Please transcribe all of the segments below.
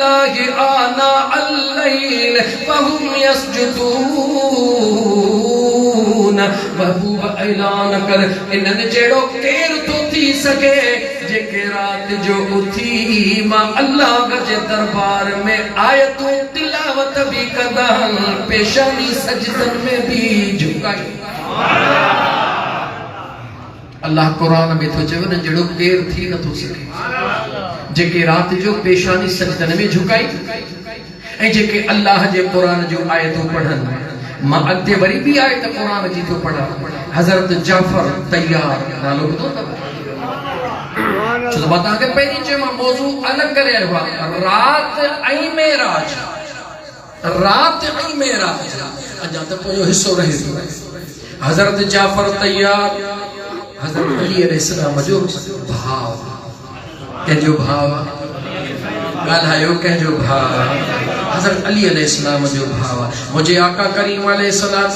लिल्लाहि आना अल-लैल वहुम यस्जुदून। महबूब ऐलान कर इन्हनि जहिड़ो केरु थो थी सके जेके रात जो उथी मां अल्लाह जे दरबार में आयतूं तिलावत भी कंदा पेशानी सजदन में भी झुकाई। अल्लाह कुरान में तो चवे न जड़ो केर थी न तो सके जेके रात जो पेशानी सजदन में झुकाई ए जेके अल्लाह जे कुरान जो आयतूं पढ़न। मां अॻिते वरी भी आयत कुरान जी तो पढ़ा। हज़रत जाफर तैयार नालो ॿुधो अथव? छो बता के पहिरीं चयो मां मौज़ू अलॻि करे आयो आहे। रात ऐं मेराज, रात ऐं मेराज अञा त पोयों हिस्सो रहे थो। हज़रत जाफर तैयार हज़रत अली अलैहिस्सलाम जो भाव। कंहिंजो भाव? ॻाल्हायो कंहिंजो भाव? हज़रत अली अलैहिस्सलाम जो भाव। मुझे आका करीम अलैहिस्सलाम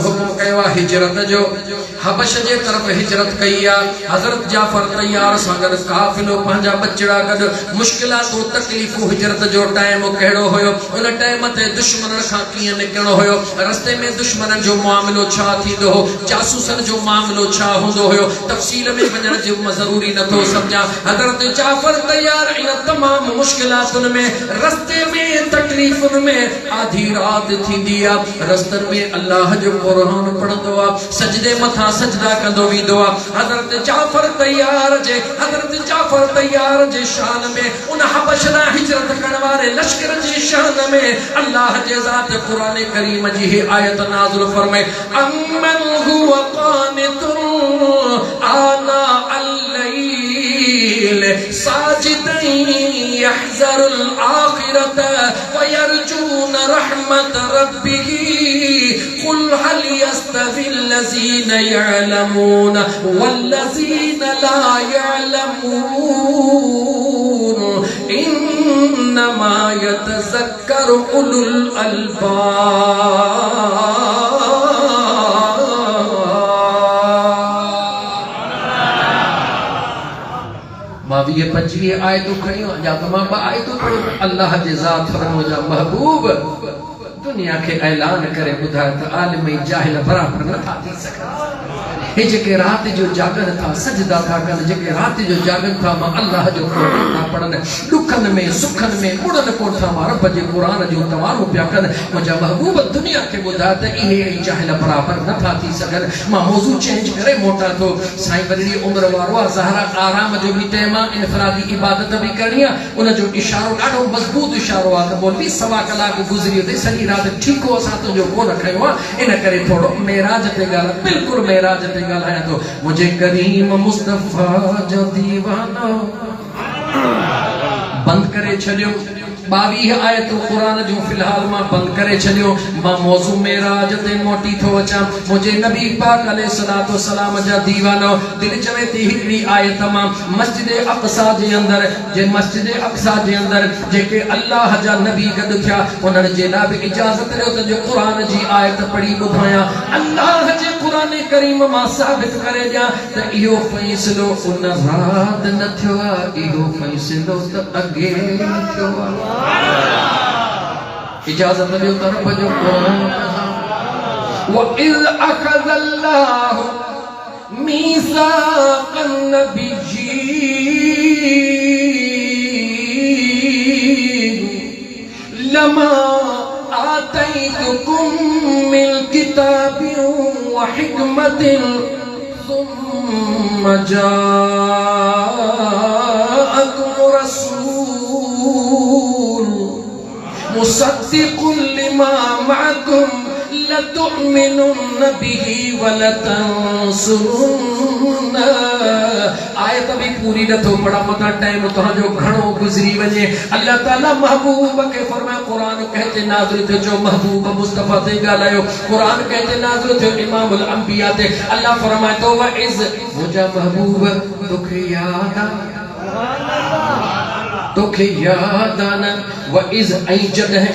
हुक्म कयो आहे हिजरत जो, हबश जे तरफ हिजरत कई आहे। हज़रत जाफर तैयार सां गॾु काफ़िलो पंहिंजा बचड़ा गॾु मुश्किलातूं तकलीफ़ूं। हिजरत जो टाइम कहिड़ो हुयो? उन टाइम ते दुश्मननि खां कीअं निकिरणो हुयो? रस्ते में दुश्मननि जो मामिलो छा थींदो हो? जासूसनि जो मामिलो छा हूंदो हुयो? तफ़सील में वञण जो ज़रूरी नथो सम्झां। हज़रत जाफर तैयार इन तमामु मुश्किलातुनि में, रस्ते में तकलीफ़ुनि में आधी रात थींदी आहे। रस्तनि में अल्लाह जो क़ुरान पढ़ंदो आहे, सजदे मथां सजदा कंदो वेंदो आहे। हज़रत जाफर तैयार जे शान में उन हबश ॾांहुं हिजरत करण वारे लश्कर जे शान में अल्लाह जे ज़ात क़ुरान करीम जी ही आयत नाज़िल फरमाए अम्मन हुवा क़ानितुन आना अल-लैल साजिदन यहज़रुल आखिरत व यरजून रहमत रब्बिह कुल हल यस्तविल्लज़ीन यअलमून वल्लज़ीन ला यअलमून इन्नमा यतज़क्करु उलुल अलबाब। मां 20-25 आयतूं खणियूं या त मां 2 आयतूं पढ़ियूं। अल्लाह जे ज़ात फरमो जा महबूब दुनिया के ऐलान करे ॿुधायो त आलिम ऐं जाहिल बराबर नथा थी सघनि। हे जेके रात जो जागन था, सजदा था कनि, जेके रात जो जागन था मां अल्लाह जो क़ुरान था पढ़नि, दुखनि में सुखनि में मुड़नि कोन था मां रब जे क़ुरान जो तवारो पिया कनि। मुंहिंजा महबूब दुनिया खे ॿुधायो त इहे ऐं जाहिल बराबर नथा थी सघनि। मां मौज़ू चेंज करे मोटा थो। साईं वरी उमिरि वारो आहे, ज़हरा आराम जो बि टाइम आहे, इनफरादी इबादत बि करणी आहे। उन जो इशारो ॾाढो मज़बूत इशारो आहे त मौलवी 1.25 कलाक गुज़री वई, सॼी रात ठीकु असां तुंहिंजो कोन खयो आहे। इन करे थोरो मेराज ते ॻाल्हि, बिल्कुलु मेराज ते ॻाल्हायां थो। मुझे करीम मुस्तफ़ा जो दीवाना बंद करे छॾियो। 22 आयतूं क़ुरान जूं फ़िलहाल मां बंद करे छॾियो। मां मौज़ू मेराज ते मोटी थो अचां। मुझे नबी पाक अलैहिस्सलाम जा दीवानो दिल चवे थी हिकिड़ी आयत मां मस्जिद अक़सा जे अंदरि, जे मस्जिद अक़सा जे अंदरि जेके अल्लाह जा नबी गॾु थिया उन्हनि जे लाइ बि इजाज़त ॾियो त जो क़ुरान जी आयत पढ़ी ॿुधायां। अल्लाह जे क़ुरान करीम मां साबित करे ॾियां त इहो फ़ैसिलो उन रात न थियो आहे, इहो फ़ैसिलो त अॻे थियो आहे। इजाज़त ॾियो त रब जो क़ुरान वइज़ अख़ज़ल्लाहु मीसाक़न नबिय्यीन लमा आतैतुकुम मिन किताबिन व हिकमतिन सुम्मा जाअकुम रसूल मुसद्दिक़ुन लिमा मअकुम लतुमिनुन बिही व लतंसुरुन। आयत भी पूरी नथो पढ़ा, मता टाइम तुहांजो घणो गुज़री वञे। अल्लाह ताला महबूब के फरमाए क़ुरान कहते नाज़िल थियो जो महबूब मुस्तफ़ा ते ॻाल्हायो। क़ुरान कहते नाज़िल थियो इमामुल अंबिया ते। अल्लाह फरमाए तो वइज़ मुंहिंजा महबूब तोखे याद तोखे याद आना व इज ऐ जदह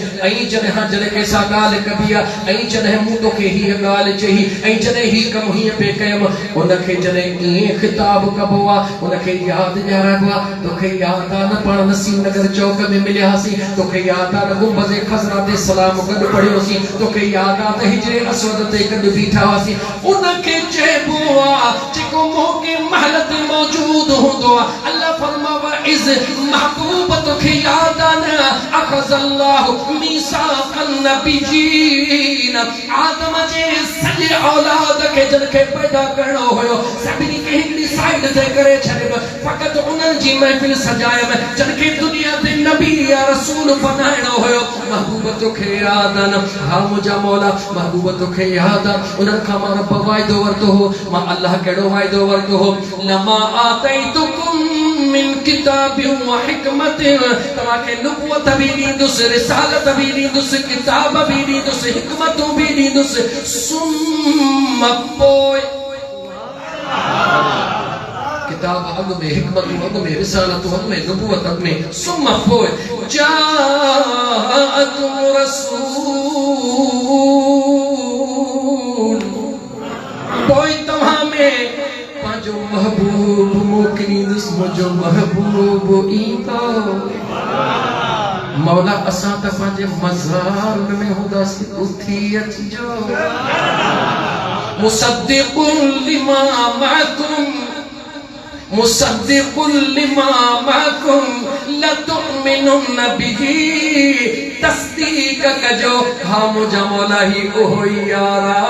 जदह के सा गाल कबिया ऐ जदह मु तोखे ही गाल चही ऐ जदह ही कम ही पे कयम उनखे जदह ई खिताब कबवा उनखे याद ॼाणवा तोखे याद आना पाण नसीम नगर चौक में मिलियासी तोखे याद आना गुंबद खजरा ते सलाम गड पढ़ियोसी तोखे याद आ त हिजरे असवद ते गड बीठा वासी उनखे चेबो आ जेको मोके महलत मौजूद होंदो अल्लाह फरमावा इज महबूब तोखे याद आना अखज़ल्लाहु मीसाक़न नबिय्यीन आदम जे सॼे औलाद के जन के पैदा करणो हुयो सभिनी के हिकड़ी साइड ते करे छॾियो फ़क़त उन्हनि जी महफ़िल सजाए में जन के दुनिया ते नबी या रसूल बनाइणो हुयो महबूब तोखे याद आना हा मुंहिंजा मौला महबूब तोखे याद आ उन्हनि खां मां रब वाइदो वरितो हो मां अल्लाह कहिड़ो वाइदो वरितो हो लमा आतैतुकुम मिन किताबिन व हिकमतिन तव्हांखे नुबुवत भी ॾींदुसि रिसालत भी ॾींदुसि किताब भी ॾींदुसि हिकमतूं भी ॾींदुसि सुम्म पोइ किताब अग में हिकमतूं अग में रिसालतूं अग में नुबुवत अग में सुम्म पोइ जाअतुम रसूल पोइ तव्हां में पांजो महबूब मोकिलींदुसि मुंहिंजो महबूब ईंदो मौला असां त पंहिंजे मज़ार में हूंदासीं उथी अचिजो मुसद्दिक़ुन लिमा मअकुम मुसद्दिक़ुन लिमा मअकुम लतुमिनुन बिही तस्दीक कजो हा मुंहिंजा मौला ही ओहो यारा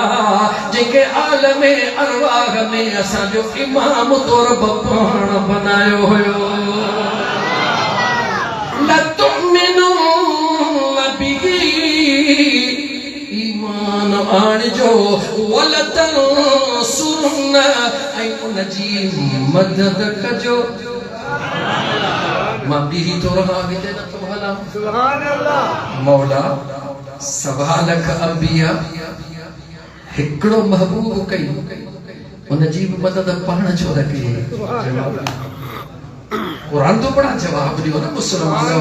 जेके आलमे अरवाह में असांजो इमाम तौर पाण बनायो हुयो लतुमिनुन बिही ईमान आणिजो वलतंसुरुन ऐं उनजी मदद कजो मां बीही तो रहा अॻिते नथो हलां सुभान अल्लाह मौला सवा लख अंबिया हिकिड़ो महबूब कई उनजी भी मदद पाण छो न कई कुरान तो बड़ा जवाब दियो ना मुसलमानो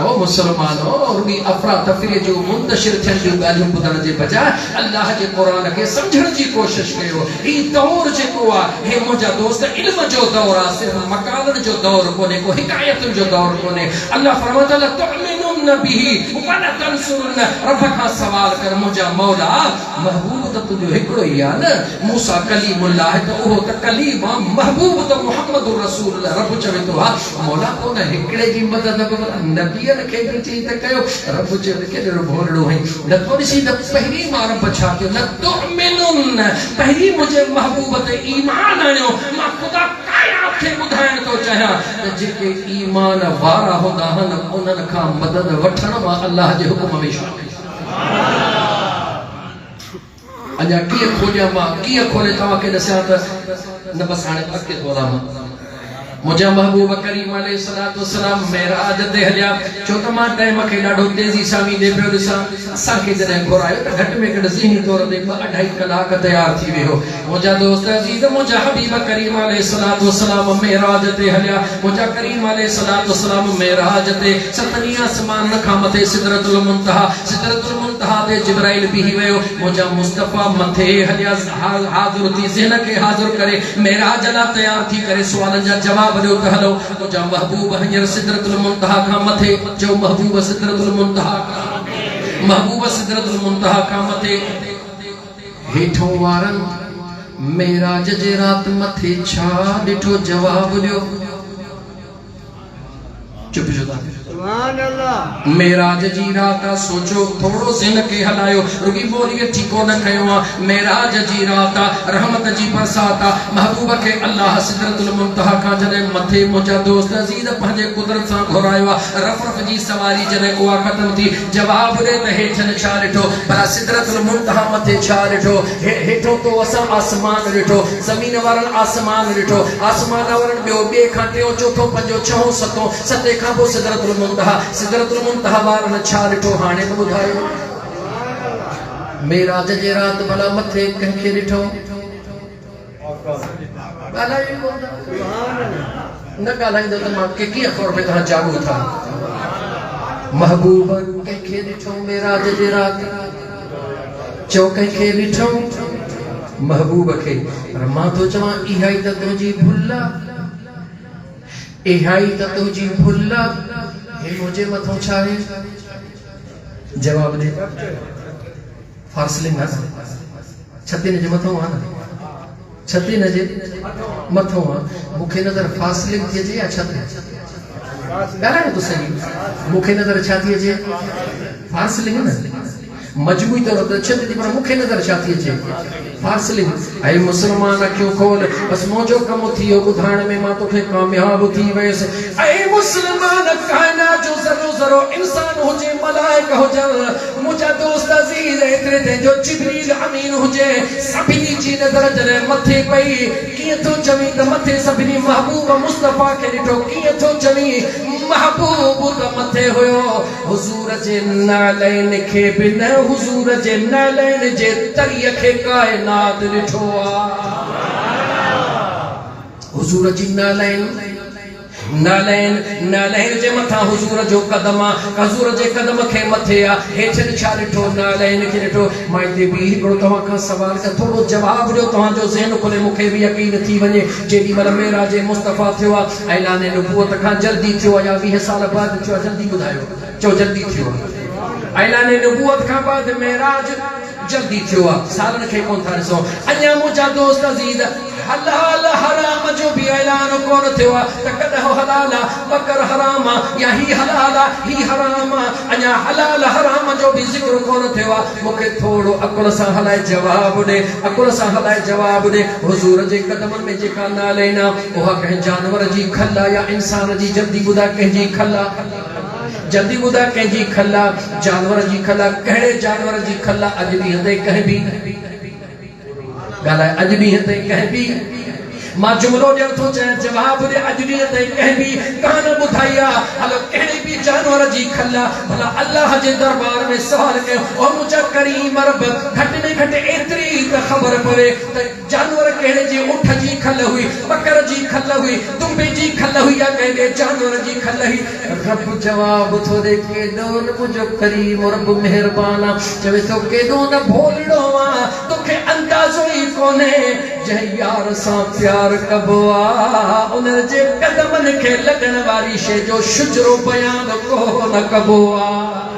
ओ मुसलमानो और भी अफरा तफरी जो मुंतशिर थियन जो गालियों ॿुधण जे बजाय अल्लाह जे कुरान के समझण जी कोशिश कयो ई दौर जेको आ हे मुंहिंजा दोस्त इल्म जो दौर आ सिर्फ मकालनि जो दौर कोने को हिकायतुनि जो दौर कोने अल्लाह फरमाता है तुमिनुन बिही व ला तंसुरुन रब खां सवाल कर मुंहिंजा मौला महबूब त तुंहिंजो हिकिड़ो ई आ न मूसा कलीमुल्लाह त उहो त कलीम आ महबूब त मुहम्मदुर रसूलुल्लाह रब चवे तो मौला को न हिकड़े जी मदद नबियन के भी चई त कयो रब जे केॾो भोलड़ो है न तो ॾिसी त पहिरीं मां रब छा कयो न तुमिनुन पहिरीं मुंहिंजे महबूब ते ईमान आणियो मां ख़ुदा कायनात खे ॿुधाइण थो चाहियां त जेके ईमान वारा हूंदा आहिनि उन्हनि खां मदद वठण मां अल्लाह जे हुकुम में शामिल अञा कीअं खोलिया मां कीअं खोले तव्हांखे ॾिसां त न बसि हाणे अॻिते थो वधां मुझा महबूब करीम अलैहिस्सलातु वस्सलाम मेराज ते हलिया छो त मां टाइम खे ॾाढो तेज़ी सां वेंदे पियो ॾिसां असांखे जॾहिं घुरायो त घटि में घटि ज़हनी तौर ते 2-2.5 कलाक तयार थी वियो मुंहिंजा दोस्त अज़ीज़ मुंहिंजा हबीब करीम अलैहिस्सलातु वस्सलाम मेराज ते हलिया मुंहिंजा करीम अलैहिस्सलातु वस्सलाम मेराज ते 7 आसमान खां मथे सिदरतुल मुंतहा ते जिब्राइल बीही वियो मुंहिंजा मुस्तफ़ा मथे हलिया हाज़िर थी ज़हन खे हाज़िर करे मेराज लाइ तयार थी करे सुवालनि जा जवाब ॾियो त हलो मुंहिंजा महबूब हींअर सिदरतुल मुंतहा खां मथे जो महबूब सिदरतुल मुंतहा खां मथे हेठों वारनि मेराज जे रात मथे छा ॾिठो जवाब ॾियो चुप जो सुभान अल्लाह मेराज जी रात सोचो थोड़ो ज़हन के हलायो रुगी बोलिए ठीको न कयो मेराज जी रात रहमत जी बरसात महबूब के अल्लाह सिदरतुल मुंतहा का जने मथे मुंहिंजा दोस्त अज़ीज़ पंहिंजे कुदरत सां घुरायो रफ़ जी सवारी जने उहा खत्म थी जवाब ॾे त हेठनि छा ॾिठो भला सिदरतुल मुंतहा मथे छा ॾिठो हेठों तो असां आसमान ॾिठो ज़मीन वारनि आसमान ॾिठो आसमान वारनि ॿियो ॿिए खां टियों चौथों पंजो छहों सतों सते खां पोइ सिदरतुल मुंतहा वारनि छा ॾिठो हाणे त ॿुधायो मेराज जे रात भला मथे कंहिंखे ॾिठो न ॻाल्हाईंदो त मां के कीअं ख़बर पए तव्हां जाॻो था महबूब कंहिंखे ॾिठो मेराज जे राति चओ कंहिंखे ॾिठो महबूब खे पर मां थो चवां इहा ई त तुंहिंजी भुल आहे इहा ई त तुंहिंजी भुल आहे हे मुंहिंजे मथां छा आहे जवाब दे फासलिंग आहे छतीन जे मथां आहे न छतीन जे मथां आहे मूंखे नज़र फासलिंग थी अचे या छत ॻाल्हायो तो सही मूंखे नज़र छा थी अचे फासलिंग न मजबूरी तौर ते छत थी पर मूंखे नज़र छा थी अचे फासलिंग ऐं मुसलमान अखियूं खोल बस मुंहिंजो कमु थी वियो ॿुधाइण में मां तोखे कामयाब थी वियुसि ऐं मुसलमान काइनात जो ज़रो ज़रो इंसान हुजे मलाइक हुजनि मुंहिंजा दोस्त अज़ीज़ एतिरे ते जो जिब्रील अमीन हुजे सभिनी जी नज़र जॾहिं मथे पई कीअं थो चवीं त मथे सभिनी महबूब मुस्तफ़ा खे ॾिठो कीअं थो चवीं महबूब त मथे हुयो हुज़ूर जे नालैन खे बि न हुज़ूर जे नालैन जे तरीअ खे काइनात ॾिठो आहे हुज़ूर जी नालैन जे मथां हुज़ूर जो कदम आहे हुज़ूर जे कदम खे मथे आहे हेठि छा ॾिठो नालैन खे ॾिठो मां हिते बि हिकिड़ो तव्हां खां सवाल कयां थोरो जवाबु ॾियो तव्हांजो ज़हन खुले मूंखे बि यकीन थी वञे जेॾी महिल मेराज मुस्तफ़ा थियो आहे ऐलान नबूवत खां जल्दी थियो आहे या 20 साल बाद थियो आहे जल्दी ॿुधायो चओ जल्दी थियो आहे ऐलान नबूवत खां बाद मेराज जल्दी थियो आहे सालनि खे कोन था ॾिसो अञा मुंहिंजा दोस्त अज़ीज़ हलाल हराम जो भी ऐलान कोन थियो आहे त कॾहिं हलाल बकर हराम या ही हलाल ही हराम अञा हलाल हराम जो भी ज़िक्र कोन थियो आहे मूंखे थोरो अकुल सां हलाए जवाब ॾे अकुल सां हलाए जवाब ॾे हुज़ूर जे कदमनि में जेका नालैन उहा कंहिं जानवर जी खल या इंसान जी जल्दी ॿुधाए कंहिंजी खल जल्दी ॿुधा कंहिंजी खल जानवर जी खल कहिड़े जानवर जी खल अॼु ॾींहं ताईं कंहिं बि ॻाल्हाए अॼु ॾींहं ताईं कंहिं बि मां जुमिलो ॾियण थो चाहियां जवाब ॾे अॼु ॾींहं ताईं कंहिं बि कान ॿुधाई आहे हलो कहिड़ी बि जानवर जी खल भला अल्लाह जे दरबार में सवाल कयो ओ मुंहिंजा करीम रब घटि में घटि एतिरी त ख़बर पवे त जानवर कहिड़े जी ऊठ जी खल हुई बकर जी खल हुई दुंबे जी खल हुई या कंहिं जानवर जी खल हुई रब जवाब थो ॾे केॾो न मुंहिंजो करीम रब महिरबान आहे चवे थो केॾो न भोलड़ो आहे तोखे अंदाज़ो ई कोन्हे जंहिं यार सां प्यार कबो आहे उन जे कदमनि खे लॻण वारी शइ जो शुजरो बयान कोन कबो आहे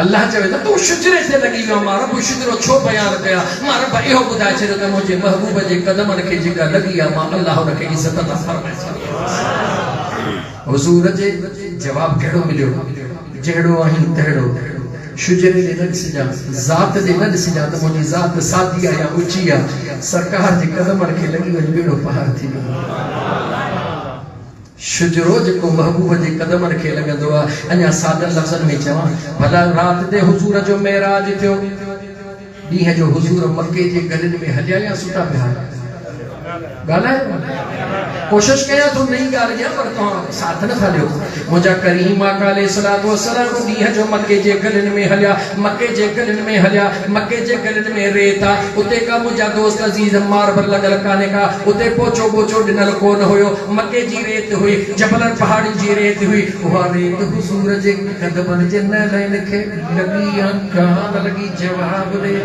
अल्लाह चवे त तूं शुजरे ते लॻी वियो मां रब शुजरो छो बयान कया मां रब इहो ॿुधाए छॾियो त मुंहिंजे महबूब जे कदमनि खे जेका लॻी आहे मां अल्लाह हुन खे इज़त अता फरमाए छॾी हुज़ूर जे जवाब कहिड़ो मिलियो जहिड़ो आहीं तहिड़ो शुजरे दे न ॾिसजां ज़ात दे न ॾिसजां त मुंहिंजी ज़ात सादी आहे या ऊची आहे सरकार जे कदमनि खे लॻी वञे ॿेड़ो पहाड़ थी वियो शुजरो जेको महबूब जे कदमनि खे लॻंदो आहे अञा सादनि लफ़्ज़नि में चवां भला राति ते हुज़ूर जो मेराज थियो ॾींहं जो हुज़ूर मके जे गलियुनि में हलिया या सुता पिया ॻाल्हायो कोशिश कयां थो नई ॻाल्हि ॾियां पर तव्हां साथ नथा ॾियो मुंहिंजा करीम आका अलैहिस्सलातु वस्सलाम ॾींहं जो मके जे गलियुनि में हलिया मके जे गलियुनि में हलिया मके जे गलियुनि में रेत आहे उते का मुंहिंजा दोस्त अज़ीज़ मार्बल लॻल कान्हे का उते पोचो ॿोचो ॾिनल कोन हुयो मके जी रेत हुई जबलनि पहाड़ी जी रेत हुई उहा रेत हुज़ूर जे कदमनि जे नालैन खे लॻी या कान लॻी जवाब ॾे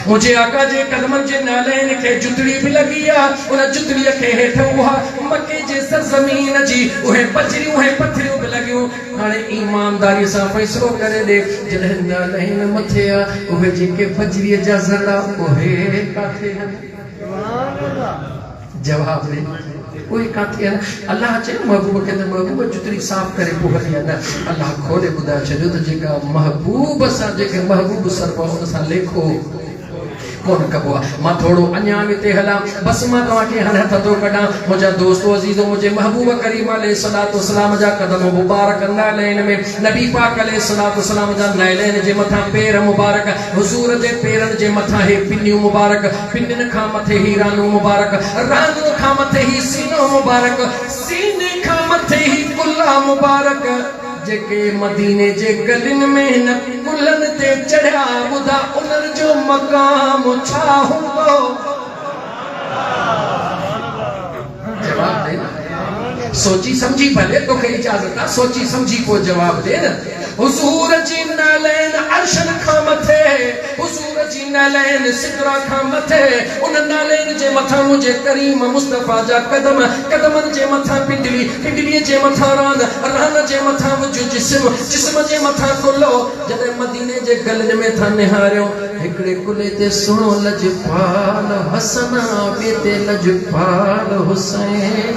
मुझे आका जे कदमनि जे नालैन खे जुतड़ी भी लगी आ उन जुतड़ीअ खे हेठ उहा मके जे सरज़मीन जी उहे बजरियूं उहे पथरियूं भी लगियूं हाणे ईमानदारी सां फैसलो करे दे जॾहिं नालैन मथे आ उहे जेके बजरीअ जा ज़रा उहे काथे जवाब दे कोई काथे अल्लाह चए महबूब खे त महबूब जुतड़ी साफ़ करे पोइ हली न अल्लाह खोले ॿुधाए छॾियो त जेका महबूब सां जेके महबूब सरबा उन सां लेखो कोन कबो आहे मां थोरो अञा हिते हलां बस मां तव्हांखे हाणे हथ थो कढां मुंहिंजा दोस्तो अज़ीज़ो मुंहिंजे महबूब करीम अलैहिस्सलातु वस्सलाम जा कदम मुबारक नालैन में नबी पाक अलैहिस्सलातु वस्सलाम जा नालैन जे मथां पेर मुबारक हुज़ूर जे पेरनि जे मथां हे पिनियूं मुबारक पिनियुनि खां मथे ही रानू मुबारक रानू खां मथे ही सीनो मुबारक सीने खां मथे ही कुल्ला मुबारक जेके मदीने जे गलियुनि में न कुल्लनि ते चढ़िया ॿुधा उन्हनि जो मक़ाम छा हूंदो जवाब दे। सोची समझी भले तो कई इजाजत है, सोची समझी को जवाब दे। हुजूर जी नालैन अर्शन खां मथे, हुजूर जी नालैन सिदरा खां मथे, उन नालैन जे मथा मुझे करीम मुस्तफा जा कदम, कदमन जे मथा पिंडली, पिंडली जे मथा रान, रान जे मथा मुझो जिस्म, जिस्म जे मथा कुलो। जदे मदीने जे गलज में था निहारियो, हिकड़े कुले ते सुनो लजपाल हसना, ॿिए ते लजपाल हुसैन।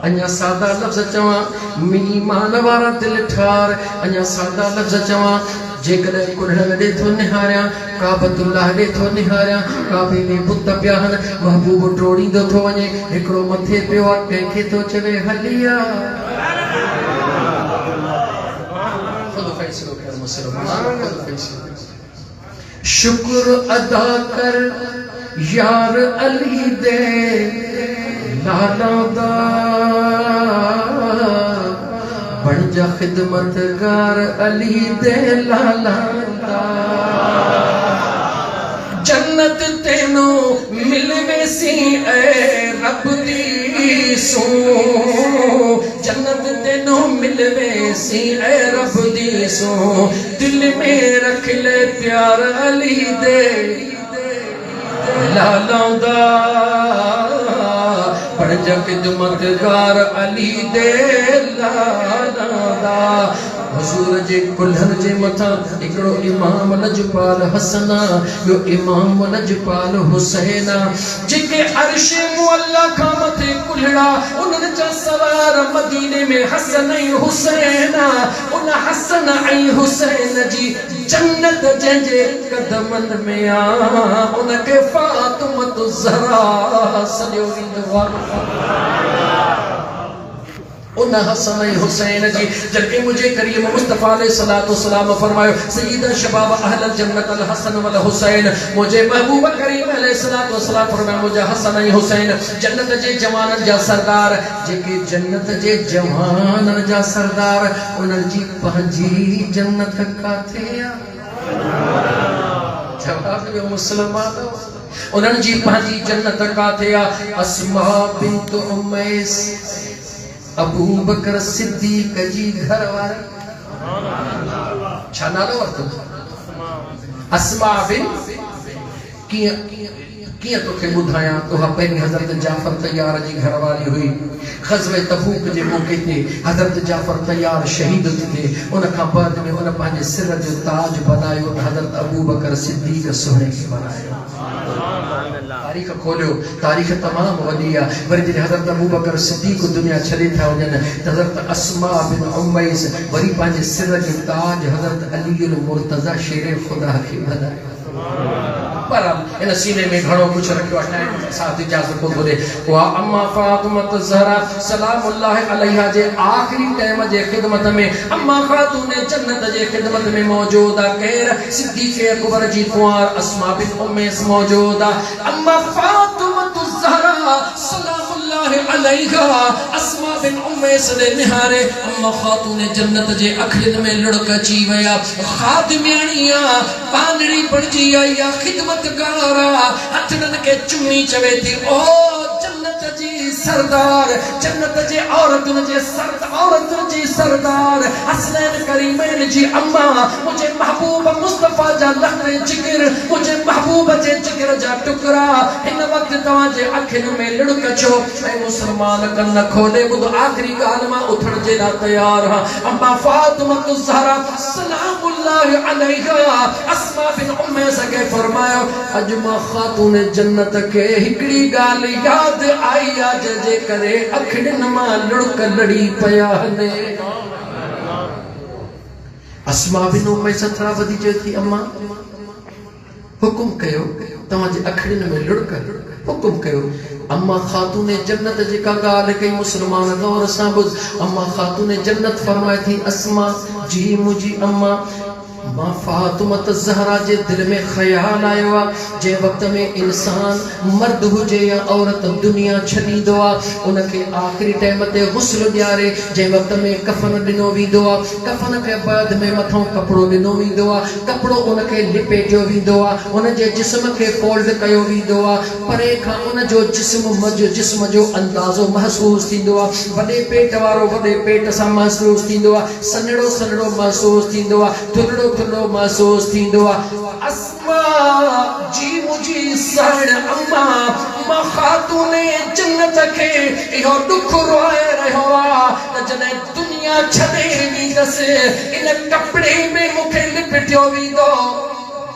अञा सादा लफ्ज़ चवा मिली मान वारा दिल ठार, अञा सादा लफ्ज़ चवा जेकॾहिं कुल्हड़ ॾे थो निहारियां, काबतुल्लाह ॾे थो निहारियां, काबे में बुत पिया आहिनि, महबूब टोड़ींदो थो वञे, हिकिड़ो मथे पियो आहे, कंहिंखे थो चवे हलिया। शुक्र अदा कर यार अली दे लाला दा, बन जा खिदमतगार अली दे लाला दा। जन्नत तेनू मिलवे सी ए रब दी सू, जन्नत तेनू मिलवे सी ए रब दी सू, दिल में रख ले प्यार अली दे लाला दा, बन जा खिदमतगार अली दे लाला दा। हुजूर जे कुल्हन जे मथा हिकड़ो इमाम लजपाल हसना, ॿियो इमाम लजपाल हुसैना, जेके अर्श मुअल्ला खां मथे कुल्हड़ा, उन्हनि जा सवार मदीने में हसन ऐं हुसैना। उन हसन ऐं हुसैन जी जन्नत जंहिंजे कदमनि में आ, उनखे फातिमतु ज़हरा सॾियो वेंदो आहे। उन हसन ऐं हुसैन जी जबकि मुझे करीम मुस्तफा अलैहिस्सलातु वस्सलाम फरमायो, सय्यद शबाब अहल जन्नत अल हसन वल हुसैन, मुझे महबूब करीम अलैहिस्सलातु वस्सलाम फरमायो, मुझे हसन ऐं हुसैन जन्नत जे जवाननि जा सरदार, जेके जन्नत जे जवाननि जा सरदार, उन्हनि जी पंहिंजी जन्नत काथे आहे? जवाब ॾियो मुस्लमानो, उन्हनि जी पंहिंजी जन्नत काथे आहे? अस्मा बिन्त उमैस, अबू बकर सिद्दीक जी घर वारी, छा नालो वरितो? अस्मा बिन। कीअं तोखे ॿुधायां, तोखां पहिरीं हज़रत जाफ़र तैयार जी घर वारी हुई। ग़ज़वे तबूक जे मौक़े ते हज़रत जाफ़र तैयार शहीद थिए, उन खां बाद में उन पंहिंजे सिर जो ताज बनायो, हज़रत अबू बकर सिद्दीक सुहिणे खे बनायो। तारीख़ खोलियो, तारीख़ तमामु वॾी आहे। वरी जॾहिं हज़रत अबू बकर सिद्दीक दुनिया छॾे था वञनि, त हज़रत अस्मा बिन उमैस वरी पंहिंजे सिर जो ताज हज़रत अली मुर्तज़ा शेर ख़ुदा खे बनायो। पर इन सीने में घणो कुछ रखियो आहे, साथ इजाज़त को घुरे। वा अम्मा फातिमत ज़हरा सलामुल्लाह अलैहा जे आखिरी टाइम जे खिदमत में, अम्मा खातून जन्नत जे खिदमत में मौजूद आहे। केर? सिद्दीक़ अकबर जी कुंवार अस्मा बिन उमैस मौजूद आहे। अम्मा फातिमत ज़हरा सलामुल्लाह अलैहा अस्मा बिन उमैस दे निहारे अम्मा खातून जन्नत जे अखियुनि में लुढ़क अची विया। खादिमियाणिया पानड़ी पड़जी आई, खिदमतगारा हथड़न के चुम्मी चवे थी, ओ जन्नत जी सरदार, जन्नत जे औरतुन जी सरदार हसनैन करीमैन जी अम्मा, मुझे महबूब मुस्तफा जा लहरे जिगर, मुझे महबूब जे जिगर जा टुकड़ा इन वक्त तवां जे अखियुनि में लुढ़क छो। ऐ मुसलमान कन खोले ॿुध, आखिरी ॻाल्हि मां उथण जे लाइ तयार हां। अम्मा फातिमतु ज़हरा सलामुल्लाह अलैहा अस्मा बिन उमैस खे फरमायो, अॼु मां ख़ातून जन्नत खे हिकिड़ी ॻाल्हि यादि आई आहे, जे करे अखियुनि मां लुढ़क लड़ी पिया हले। अस्मा बिन उमैस थोड़ा वधी चयो थी, अम्मा हुकुम कयो, तव्हांजे अखियुनि में लुढ़क, हुकुम कयो। अम्मा खातून जन्नत जेका ॻाल्हि कई मुसलमान गौर सां ॿुध। अम्मा खातून जन्नत फरमाए थी, अस्मा जी मुंहिंजी अम्मा मां फातिमत ज़हरा जे दिल में ख्याल आयो जे वक्त में इंसान मर्द हुजे या औरत दुनिया छॾींदो उनके आखिरी टाइम ते गुस्ल ॾियारे जे वक्त में कफन ॾिनो वेंदो कफन के बाद में मथों कपड़ो ॾिनो वेंदो कपड़ो उनके लिपेटियो वेंदो उनजे जिस्म के फोल्ड कयो वेंदो परे खां उनजो जिस्म जो अंदाज़ो महसूस थींदो वॾे पेट वारो वॾे पेट सां महसूस थींदो सनड़ो सनड़ो महसूस थींदो थुल्हो थुल्हो महसूस थींदो अस्मा जी मुझी साण अम्मा मां खातूने जन्नत के इहो दुख रोए रहियो त जॾहिं दुनिया छॾे वेंदसि इन कपड़े में मूंखे लिपटियो वेंदो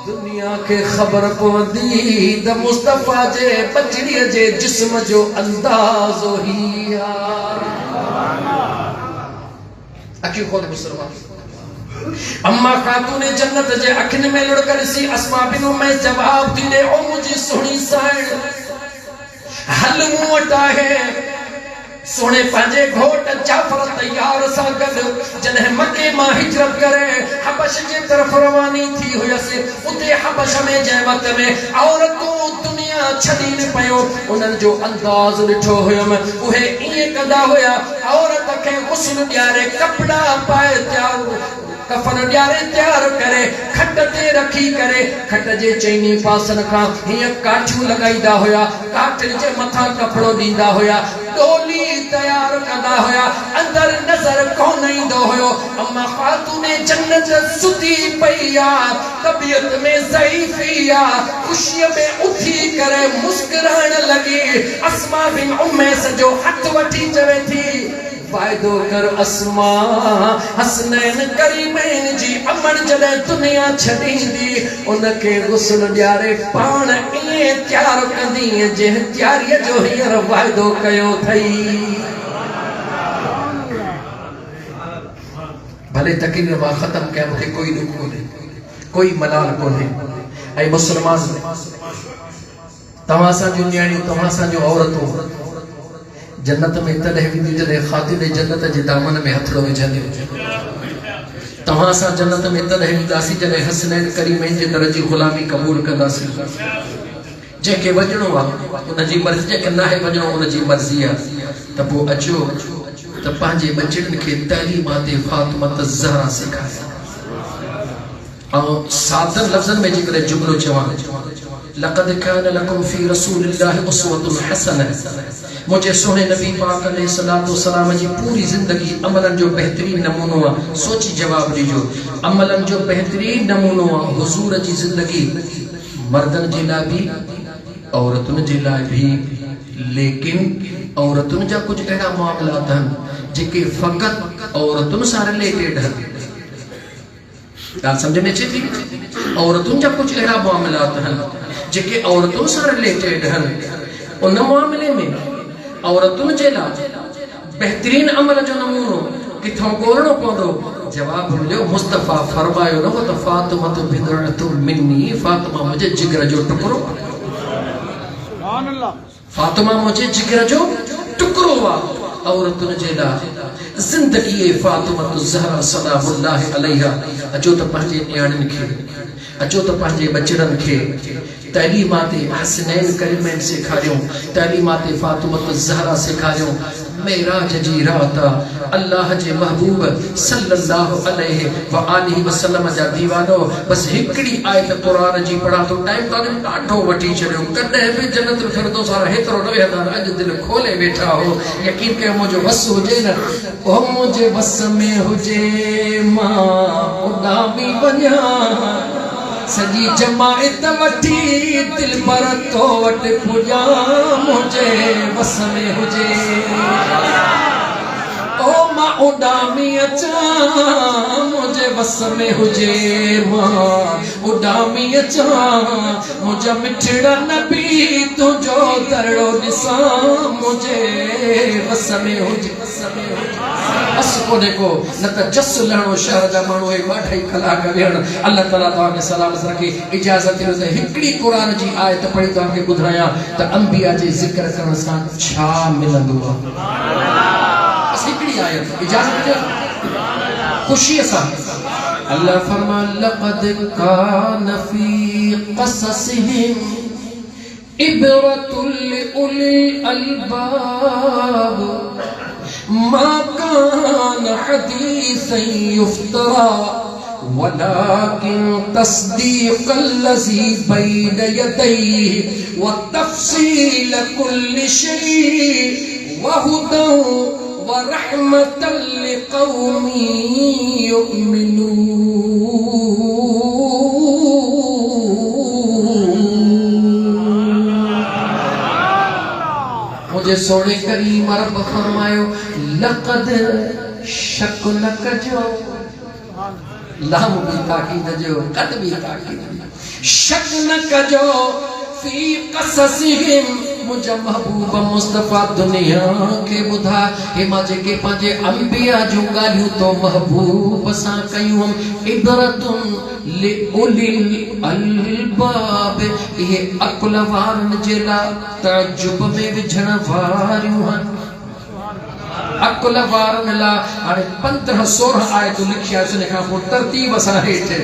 दुनिया के खबर पवंदी त मुस्तफा जे बचड़ीअ जे जिस्म जो अंदाज़ो ही अखियूं खोले मुसलमान अम्मा खातूने जन्नत जे अखिन में लुढ़कर सी अस्मा बिनु मैं जवाब दी दे ओ मुझी सुणी साइण हल मूं वटि आहे सोने पंहिंजे घोट जाफर तैयार सां गॾु जॾहिं मके मां हिजरत करे हबश जे तरफ़ रवानी थी हुयसि उते हबश में जंहिं वक़्त में औरतूं दुनिया छॾीनि पियो उन्हनि जो अंदाज़ ॾिठो हुयमि उहे ईअं कंदा हुया औरत खे गुस्ल ॾियारे कपिड़ा पाए तयार कफन ॾियारे तयार करे खट ते रखी करे खट जे चइनी पासनि खां हीअं काठियूं लॻाईंदा हुया काठियुनि जे मथां कपिड़ो ॾींदा हुया डोली तयार कंदा हुया अंदर नज़र कोन ईंदो हुयो अम्मा खातूने जन्नत सुती पई तबियत में ज़ईफ़ी खुशीअ में उथी करे मुस्कुराइण लगी अस्मा बिन उमैस जो हथ वठी चवे थी वायदो कर अस्मा हसनैन करीमैन जी अमन जॾहिं दुनिया छॾींदी उनके गुस्ल ॾियारे पाण ईअं तयार कंदी जंहिं तयारीअ जो हींअर वायदो कयो अथई भले तकरीर मां ख़त्म कया मूंखे कोई ॾुख कोन्हे कोई मलाल कोन्हे ऐं मुसलमान तव्हां असांजूं न्याणियूं तव्हां असांजूं औरतूं जन्नत में तॾहिं वेंदियूं जॾहिं ख़ातिर जन्नत जे दामन में हथड़ो विझंदियूं तव्हां असां जन्नत में तॾहिं वेंदासीं जॾहिं हसनैन करीमैन जे दर जी ग़ुलामी क़बूल कंदासीं जंहिंखे वञणो आहे उनजी मर्ज़ी जंहिंखे नाहे वञणो उनजी मर्ज़ी आहे त पोइ अचो त पंहिंजे बचड़नि खे तइलीमात फातिमत ज़हरा सेखारियो ऐं सादर लफ़्ज़नि में जेकॾहिं जुमिलो चवां लक़द कान लकुम फी रसूलिल्लाहि उसवतुन हसनह मुझे सोने नबी पाक अलैहिस्सलातु वस्सलाम जी पूरी जिंदगी अमलन जो बेहतरीन नमूनो आहे सोची जवाब दीजो अमलन जो बेहतरीन नमूनो आहे हुजूर जी जिंदगी मर्दन जे लाइ भी औरतुन जे लाइ भी लेकिन औरतुन जा कुछ अहिड़ा मामलात आहिनि जेके फ़क़त औरतुन सां रिलेटेड आहिनि ॻाल्हि सम्झ में अचे थी औरतुन जा कुछ अहिड़ा मामलात आहिनि जेके औरतुन सां रिलेटेड आहिनि उन मामले में औरतुन जे लाइ बेहतरीन अमल जो नमूनो किथों ॻोल्हणो पवंदो जवाब मिलियो मुस्तफ़ा फरमायो न त फातिमत बिदअतुन मिन्नी फातिमा मुंहिंजे जिगर जो टुकड़ो फातिमा मुंहिंजे जिगर जो टुकड़ो आहे औरतुन जे लाइ जिंदगी फातिमत ज़हरा सलामुल्लाह अलैहा अचो त पंहिंजे न्याणियुनि खे अचो त पंहिंजे बचड़नि खे तइलीमात हसनैन करीमैन सेखारियूं तइलीमात फातिमत ज़हरा सेखारियूं मेराज जी रात अल्लाह जे महबूब सल्लल्लाहु अलैहि व आलिहि वसल्लम जा दीवानो बस हिकड़ी आयत कुरान जी पढ़ा तो टाइम काने ॾाढो वठी छॾियो कॾहिं बि जन्नतुल फिरदौस वारा हेतिरो न वेंदा अॼु दिलि खोले वेठा हो यकीन कयो मुंहिंजो बस हुजे न ओ मुंहिंजे बस में हुजे मां उॾामी वञा सॼी जमायत वठी दिल पर तो वट पुॼा मुझे बस में हुजे ओ मां उॾामी अचा मुझे बस में हुजे मां उॾामी अचा मुझा मिठड़ा नबी तुझो दरड़ो ॾिसां मुझे बस में हुजे बस कोने को न त जस लहणो शहर जा माण्हू 2.5 कलाक वेहण अल्लाह ताला तव्हांखे सलामत रखे इजाज़त ॾियो त हिकिड़ी क़ुरान जी आयत पढ़ी तव्हांखे ॿुधायां त अंबिया जे ज़िक्र करण सां छा मिलंदो आहे बस हिकिड़ी आयत इजाज़त ॾियो ख़ुशीअ सां अल्लाह फरमा लक़द कान फी क़ससिहिम इबरतुल लिउलिल अलबाब मा कान हदीसन युफ्तरा वलाकिन तस्दीक़ल्लज़ी बैन यदैहि व तफ़सील कुल्लि शै व हुदन व रहमतल लिक़ौमिन युमिनून। मुझे सोने करीम रब फरमायो लक़द शक न कजो, लाम भी ताकीद जो, कद भी ताकीद, शक न कजो फी क़ससिहिम मुझे महबूब मुस्तफा दुनिया के बुधा हे माजे के पांजे अंबिया जो गालियों तो महबूब सा कयूं हम इबरतुन लिउलिल अलबाब ये अकुल वारन जेला तजुब में विझण वारियूं हन अकुल वारन ला हाणे 15-16 आयतूं लिखिया सुने खां पोइ तरतीब सां हेठि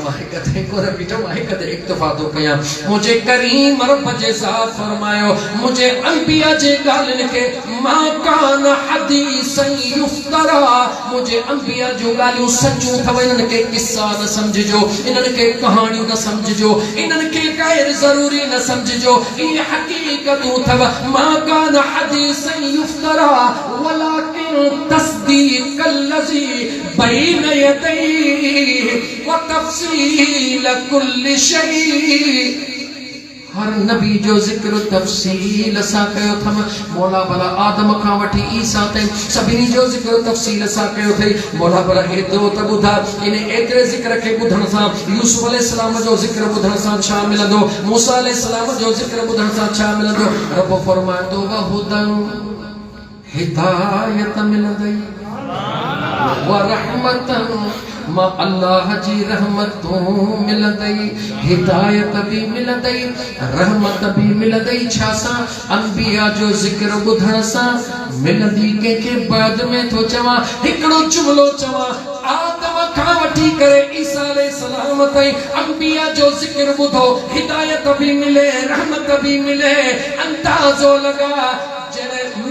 मां हिकु को बीठो मां हिकु ते इक्तिफा थो कयां। मुझे करीम रब जे ज़ात फरमायो मुझे अंबिया जे ॻाल्हियुनि खे मा कान हदीसन युफ्तरा, मुझे अंबिया जो ॻाल्हियूं सचूं अथव, इन्हनि खे किस्सा न सम्झिजो, इन्हनि खे कहाणियूं न सम्झिजो, इन्हनि खे गैर ज़रूरी न सम्झिजो, इहे हक़ीक़तूं अथव। मा कान हदीसन युफ्तरा वलाकिन तस्दीक़ल्लज़ी बैन यदैहि व तफ़सील कुल्लि शै। हर नबी जो जिक्र तफसील सा कयो थम, मौला भला आदम खां वठी ईसा ताईं सभिनी जो जिक्र तफसील सा कयो थई। मौला भला एतिरो त ॿुधा इन एतिरे जिक्र खे ॿुधण सां यूसुफ अलैहिस्सलाम जो जिक्र ॿुधण सां छा मिलंदो, मूसा अलैहिस्सलाम जो जिक्र ॿुधण सां छा मिलंदो। रब फरमाईंदो व हुदन हिदायत मिलंदई व रहमतन मां अल्लाह जी रहमतों मिलंदई, हिदायत भी मिलंदई, रहमत भी मिलंदई। छा सां अंबिया जो जिक्र ॿुधण सां मिलंदी। कंहिंखे बाद में थो चवां हिकिड़ो जुमिलो चवां, आदम खां वठी करे ईसा अलैहिस्सलाम ताईं अंबिया जो जिक्र ॿुधो, हिदायत भी मिले, रहमत भी मिले। अंदाज़ो लगा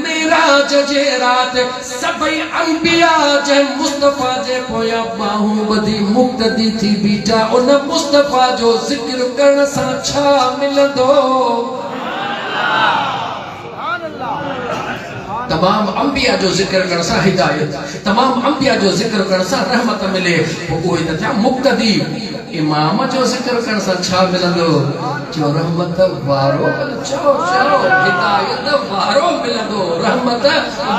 मेराज जे रात सभई अंबिया जे मुस्तफा जे पोयां बाहूं ॿधी मुक्तदी थी बीठा, उन मुस्तफा जो जिक्र करण सां छा मिलंदो। तमाम अंबिया जो जिक्र करण सां हिदायत, तमाम अंबिया जो जिक्र करण सां रहमत मिले। उहे त थिया मुक्तदी। इमाम जो जिक्र करण सां छा मिलंदो, जो रहमत वारो, चओ हिदायत वारो मिलंदो, रहमत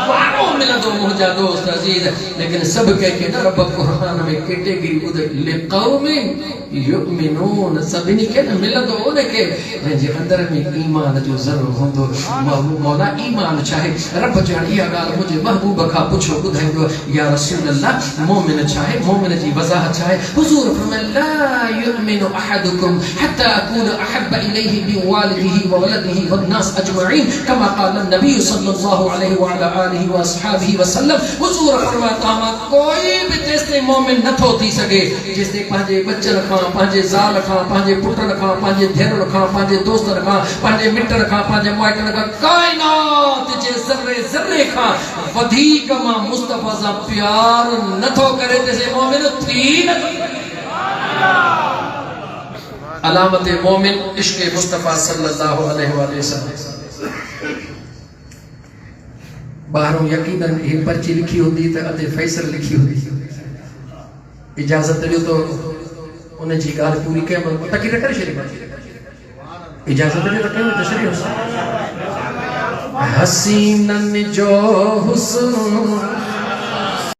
वारो मिलंदो मुंहिंजा दोस्त अजीज। लेकिन सब कंहिंखे न रब क़ुरान में कैटेगरी ॿुधाई लिक़ौमिन युमिनून, सभिनी खे न मिलंदो उनखे जंहिंजे अंदर में ईमान जो ज़रूर हूंदो। मौला ईमान चाहे रब ॼाण इहा ॻाल्हि मुंहिंजे महबूब खां पुछो ॿुधाईंदो या रसूल अल्लाह मोमिन चाहे, मोमिन जी वज़ाहत चाहे। हुज़ूर फरमाया युमिनु अहदुकुम हत्ता अकून अहब्ब इलैहि मिन वालिदिही व वलदिही वन्नास अजमईन कमा क़ाल नबी सल्लल्लाहु अलैहि व अला आलिहि व अस्हाबिही वसल्लम। हुज़ूर फरमाता कोई भी तेसिताईं मोमिन नथो थी सघे जेसिताईं पंहिंजे बच्चन खां, पंहिंजे ज़ाल खां, पंहिंजे पुटन खां, पंहिंजे धेरनि खां, पंहिंजे दोस्तनि खां, पंहिंजे मिटनि खां, पंहिंजे माइटनि खां, काइनात जे ज़र्रे ज़र्रे खां वधीक मां मुस्तफा सां प्यार नथो करे तेसिताईं मोमिन थी नथो। अलामत मोमिन इश्क़ मुस्तफा सल्लल्लाहु अलैहि वसल्लम। बाहरों यकीनन एक पर्ची लिखी होती तो अधे फैसल लिखी होती, इजाजत ॾियो तो उन जी ॻाल्हि पूरी कयां, तक़रीर करे छॾी, इजाजत ॾियो तो कयूं तशरीह। हसीनन जो हुस्न